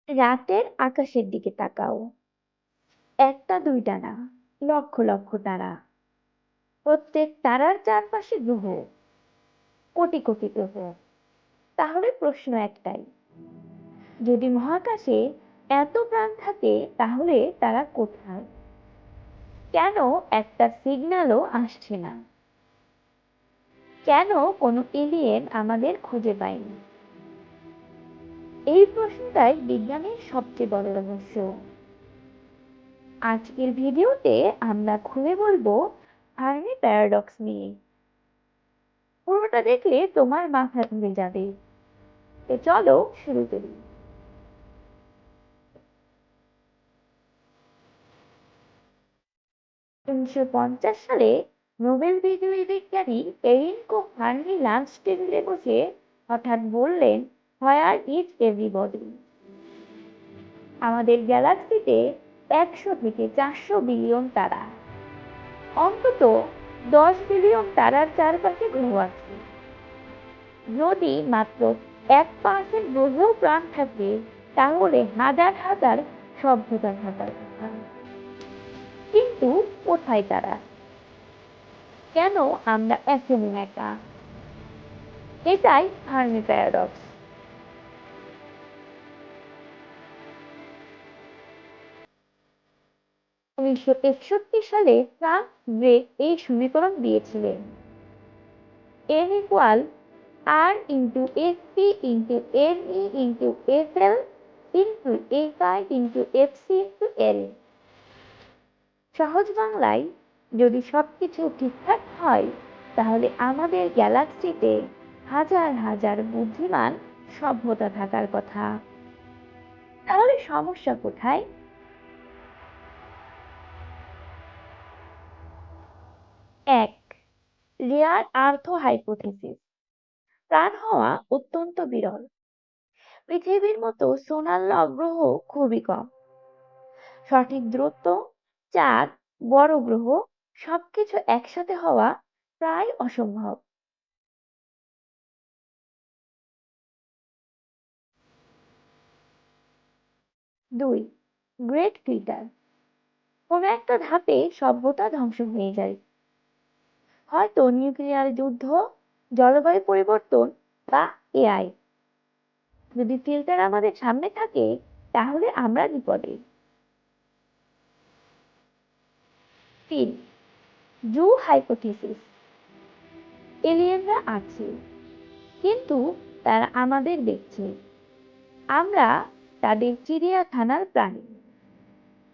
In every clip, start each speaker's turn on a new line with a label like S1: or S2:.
S1: রাতের আকাশের দিকে তাকাও। একটা দুইটা না, লক্ষ লক্ষ তারা। প্রত্যেক তারার চারপাশে গ্রহ, কোটি কোটি গ্রহ। তাহলে প্রশ্ন একটাই, যদি মহাকাশে এত প্রাণ থাকে তাহলে তারা কোথায়? কেন একটা সিগন্যালও আসছে না? কেন কোনো এলিয়েন আমাদের খুঁজে পায়নি? এই প্রশ্নটাই বিজ্ঞানের সবচেয়ে বড় রহস্য। আজকের ভিডিওতে আমরা খুলে বলবো ফার্মি প্যারাডক্স নিয়ে। পুরোটা দেখলে তোমার মাথা ঘুরে যাবে। তো চলো শুরু করি। 1950 সালে নোবেল বিজয়ী বিজ্ঞানী এরিনকো ফার্মি লাঞ্চ টেবিলে বসে হঠাৎ বললেন, হোয়ার ইজ এভরিবডি? আমাদের গ্যালাক্সিতে 100 থেকে 400 বিলিয়ন তারা, অন্তত 10 বিলিয়ন তারার চারপাশে গ্রহ আছে। যদি মাত্র 1% গ্রহেও প্রাণ থাকে তাহলে হাজার হাজার সভ্যতা থাকার কথা। কিন্তু কোথায় তারা? কেন আমরা এখনো একা? এটাই ফার্মি প্যারাডক্স। 1961 সালে ফ্রাঙ্ক ড্রেক এই সমীকরণ দিয়েছিলেন, n equal r into sp into ne into fl into fi into fc into l। সহজ বাংলায়, যদি সবকিছু ঠিকঠাক হয় তাহলে আমাদের গ্যালাক্সিতে হাজার হাজার বুদ্ধিমান সভ্যতা থাকার কথা। তাহলে সমস্যা কোথায়? এক, রেয়ার আর্থ হাইপোথিসিস। প্রাণ হওয়া অত্যন্ত বিরল। পৃথিবীর মতো সোনার গ্রহ খুবই কম। সঠিক দূরত্ব, চাঁদ, বড় গ্রহ সবকিছু একসাথে হওয়া প্রায় অসম্ভব। 2, গ্রেট ফিল্টার। কোনো একটা ধাপে সভ্যতা ধ্বংস হয়ে যায়, হয়তো নিউক্লিয়ার যুদ্ধ, জলবায়ু পরিবর্তন বা এআই। যদি ফিল্টার আমাদের সামনে থাকে তাহলে আমরা বিপদে। 3, জু হাইপোথিসিস। এলিয়েনরা আছে, কিন্তু তারা আমাদের দেখছে। আমরা তাদের চিড়িয়াখানার প্রাণী,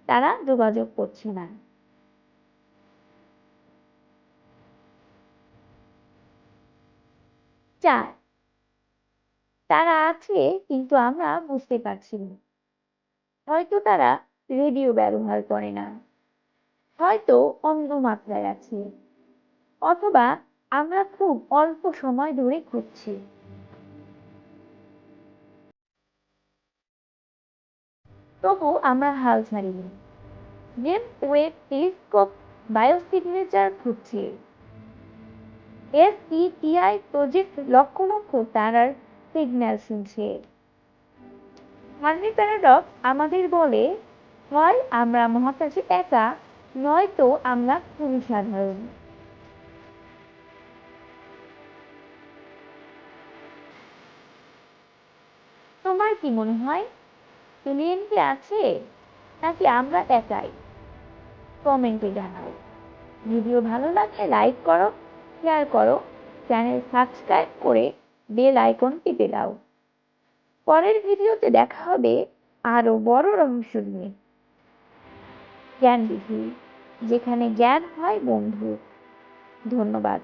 S1: তারা যোগাযোগ করছে না। 4, তারা আছে কিন্তু আমরা বুঝতে পারছি না। হয়তো তারা রেডিও ব্যবহার করে না, হয়তো অন্য মাত্রায় আছে, অথবা আমরা খুব অল্প সময় ধরে খুঁজছি। তবু আমরা হাল ছাড়িনি। জেমস ওয়েব টেলিস্কোপ বায়োসিগনেচার খুঁজছে। এসইটিআই প্রজেক্ট লক্ষ লক্ষ তারার সিগন্যাল শুনছে। ফার্মি প্যারাডক্স আমাদের বলে, হয় আমরা মহাকাশে একা, নয়তো আমরা খুবই সাধারণ। তোমার কি মনে হয়, এলিয়েন কি আছে, নাকি আমরা একাই? কমেন্টে জানাও। ভিডিও ভালো লাগলে লাইক করো, শেয়ার করো, চ্যানেল সাবস্ক্রাইব করে বেল আইকন টিপে দাও। পরের ভিডিওতে দেখা হবে আরো বড় রহস্য নিয়ে। জ্ঞান বিধি, যেখানে জ্ঞান হয় বন্ধু। ধন্যবাদ।